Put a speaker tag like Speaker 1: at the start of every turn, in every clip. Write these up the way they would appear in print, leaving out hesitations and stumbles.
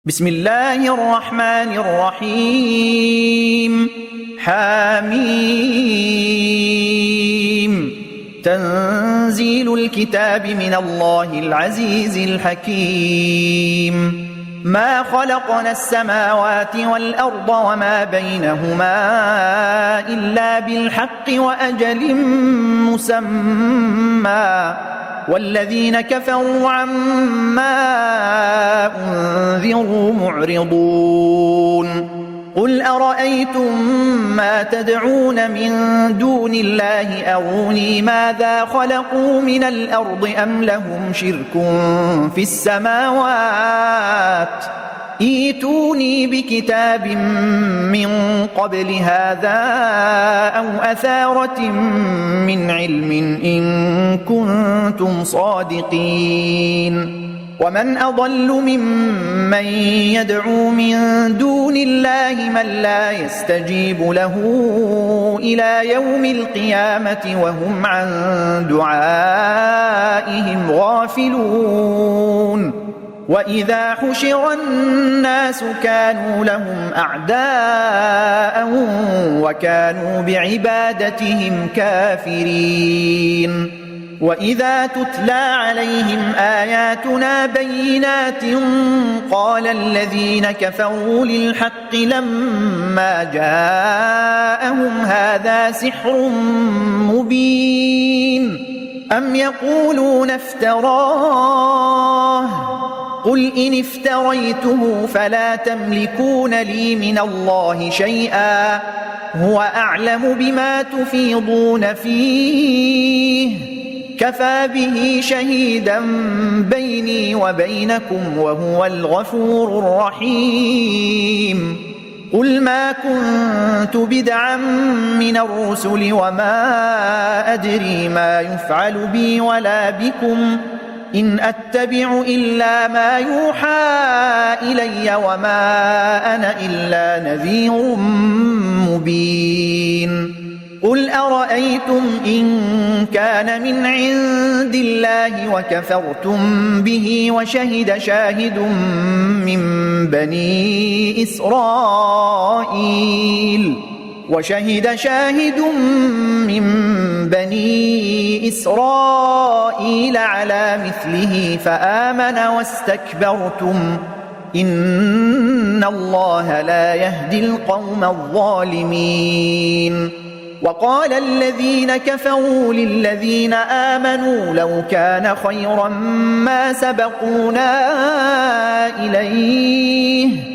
Speaker 1: بسم الله الرحمن الرحيم حميم تنزيل الكتاب من الله العزيز الحكيم ما خلقنا السماوات والأرض وما بينهما إلا بالحق وأجل مسمى والذين كفروا عما أنذروا معرضون قل أرأيتم ما تدعون من دون الله أروني ماذا خلقوا من الأرض أم لهم شرك في السماوات ائتوني بكتاب من قبل هذا أو أثارة من علم إن كنتم صادقين ومن أضل ممن يدعو من دون الله من لا يستجيب له إلى يوم القيامة وهم عن دعائهم غافلون وإذا حشر الناس كانوا لهم أعداء وكانوا بعبادتهم كافرين وإذا تتلى عليهم آياتنا بينات قال الذين كفروا للحق لما جاءهم هذا سحر مبين أم يقولون افتراه قل إن افتريته فلا تملكون لي من الله شيئا هو أعلم بما تفيضون فيه كفى به شهيدا بيني وبينكم وهو الغفور الرحيم قل ما كنت بدعا من الرسل وما أدري ما يفعل بي ولا بكم إن أتبع إلا ما يوحى إلي وما أنا إلا نذير مبين قل أرأيتم إن كان من عند الله وكفرتم به وشهد شاهد من بني إسرائيل على مثله فآمن واستكبرتم إن الله لا يهدي القوم الظالمين وقال الذين كفروا للذين آمنوا لو كان خيرا ما سبقونا إليه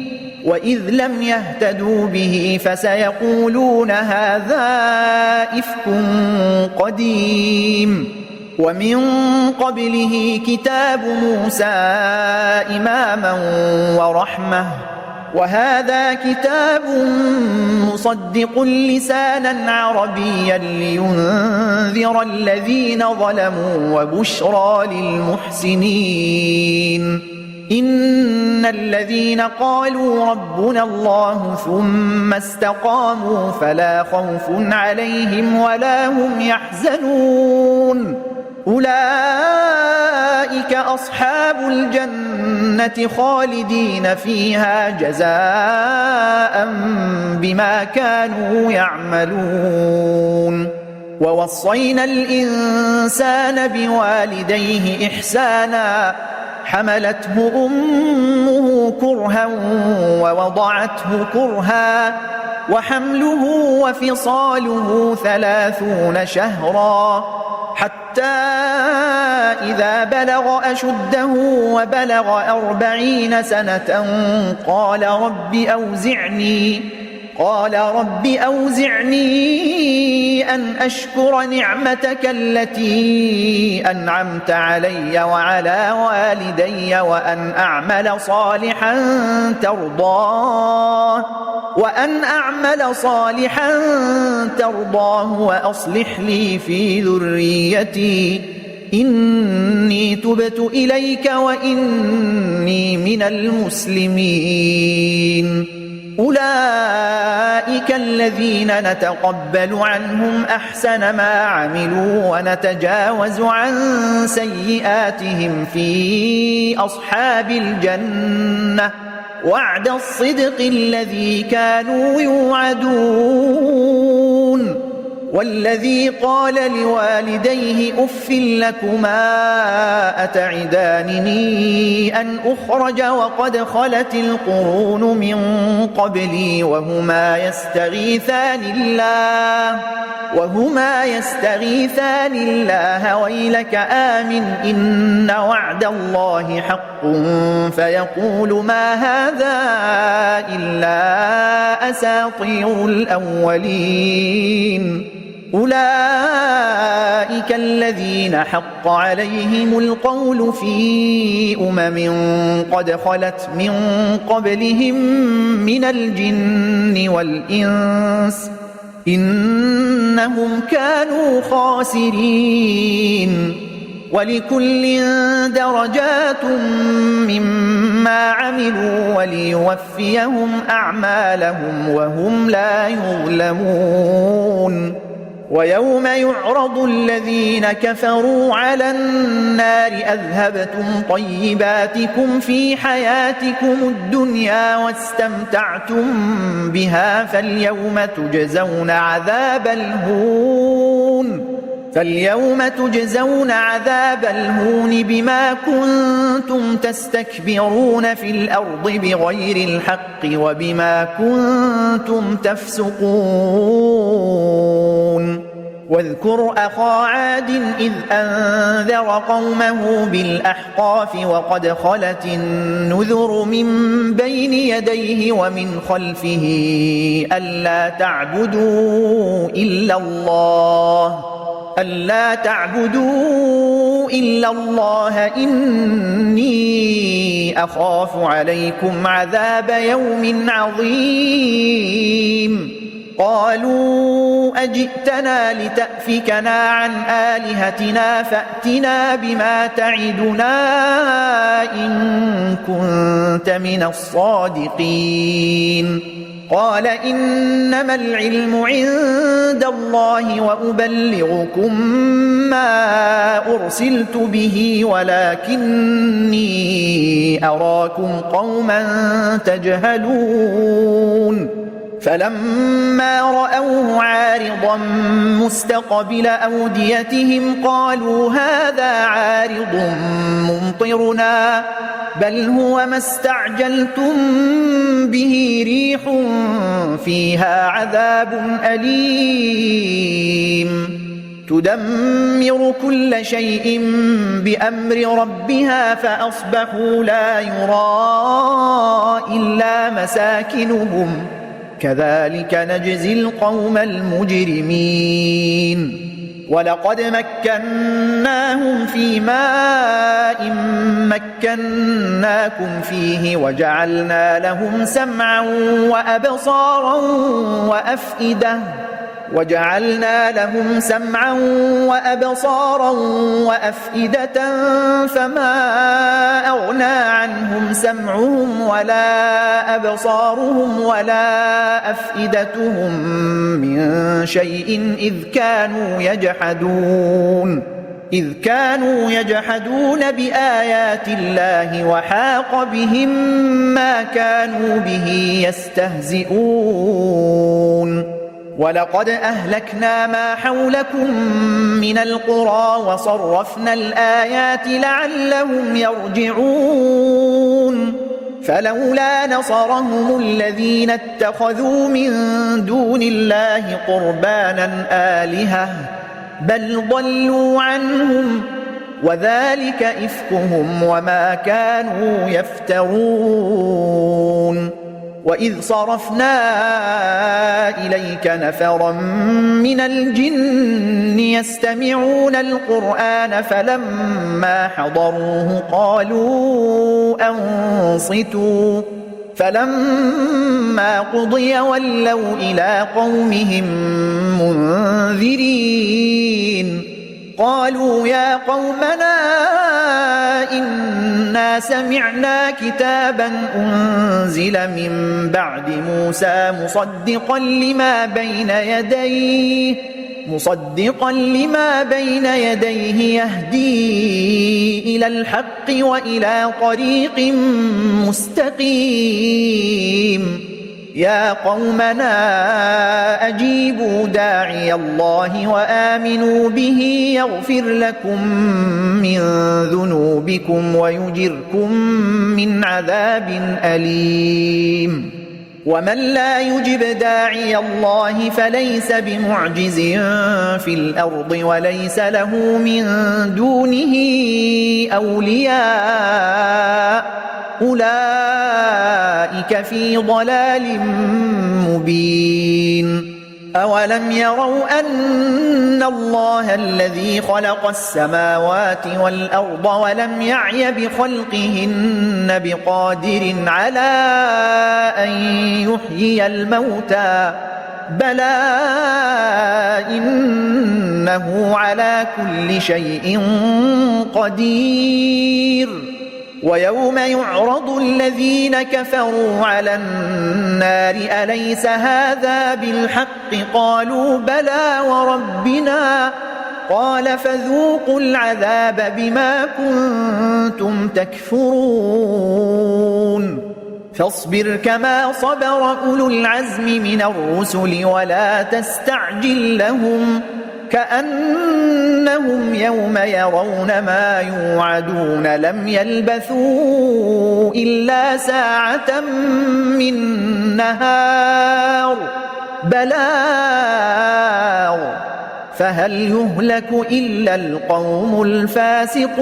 Speaker 1: وإذ لم يهتدوا به فسيقولون هذا إفك قديم ومن قبله كتاب موسى إماما ورحمة وهذا كتاب مصدق لسانا عربيا لينذر الذين ظلموا وبشرى للمحسنين إن الذين قالوا ربنا الله ثم استقاموا فلا خوف عليهم ولا هم يحزنون أولئك أصحاب الجنة خالدين فيها جزاء بما كانوا يعملون ووصينا الإنسان بوالديه إحسانا حملته أمه كرها ووضعته كرها وحمله وفصاله 30 شهرا حتى إذا بلغ أشده وبلغ 40 سنة قال رب أوزعني أن أشكر نعمتك التي أنعمت علي وعلى والدي وأن أعمل صالحا ترضاه وأصلح لي في ذريتي إني تبت إليك وإني من المسلمين أولئك الذين نتقبل عنهم أحسن ما عملوا ونتجاوز عن سيئاتهم في أصحاب الجنة وعد الصدق الذي كانوا يوعدون والذي قال لوالديه أف لكما أتعدانني أن أخرج وقد خلت القرون من قبلي وهما يستغيثان الله ويلك آمن إن وعد الله حق فيقول ما هذا إلا أساطير الأولين أولئك الذين حق عليهم القول في قد خلت من قبلهم من الجن والإنس إنهم كانوا خاسرين ولكل درجات مما عملوا وليوفيهم أعمالهم وهم لا يظلمون ويوم يعرض الذين كفروا على النار أذهبتم طيباتكم في حياتكم الدنيا واستمتعتم بها فاليوم تجزون عذاب الهون بما كنتم تستكبرون في الأرض بغير الحق وبما كنتم تفسقون واذكر أخا عاد إذ أنذر قومه بالأحقاف وقد خلت النذر من بين يديه ومن خلفه ألا تعبدوا إلا الله إني أخاف عليكم عذاب يوم عظيم قالوا أجئتنا لتأفكنا عن آلهتنا فأتنا بما تعدنا إن كنت من الصادقين قال إنما العلم عند الله وأبلغكم ما أرسلت به ولكني أراكم قوما تجهلون فلما رأوه عارضا مستقبل أوديتهم قالوا هذا عارض ممطرنا بل هو ما استعجلتم به ريح فيها عذاب أليم تدمر كل شيء بأمر ربها فأصبحوا لا يرى إلا مساكنهم كذلك نجزي القوم المجرمين ولقد مكناهم في ماء مكناكم فيه وجعلنا لهم سمعا وأبصارا وأفئدة فما أغنى عنهم سمعهم ولا أبصارهم ولا أفئدتهم من شيء إذ كانوا يجحدون بآيات الله وحاق بهم ما كانوا به يستهزئون ولقد أهلكنا ما حولكم من القرى وصرفنا الآيات لعلهم يرجعون فلولا نصرهم الذين اتخذوا من دون الله قربانا آلهة بل ضلوا عنهم وذلك إفكهم وما كانوا يفترون وإذ صرفنا إليك نفرا من الجن يستمعون القرآن فلما حضروه قالوا أنصتوا فلما قضي ولوا إلى قومهم منذرين قالوا يا قومنا إنا سمعنا كتابا أنزل من بعد موسى مصدقا لما بين يديه مصدقا لما بين يديه يهدي إلى الحق وإلى طريق مستقيم يا قومنا أجيبوا داعي الله وآمنوا به يغفر لكم من ذنوبكم ويجركم من عذاب أليم ومن لا يجب داعي الله فليس بمعجز في الأرض وليس له من دونه أولياء أولئك في ضلال مبين أولم يروا أن الله الذي خلق السماوات والأرض ولم يعي بخلقهن بقادر على أن يحيي الموتى بلى إنه على كل شيء قدير ويوم يعرض الذين كفروا على النار أليس هذا بالحق قالوا بلى وربنا قال فذوقوا العذاب بما كنتم تكفرون فاصبر كما صبر أولو العزم من الرسل ولا تستعجل لهم كأنهم يوم يرون ما يوعدون لم يلبثوا إلا ساعة من نهار بلاغ فهل يهلك إلا القوم الفاسقون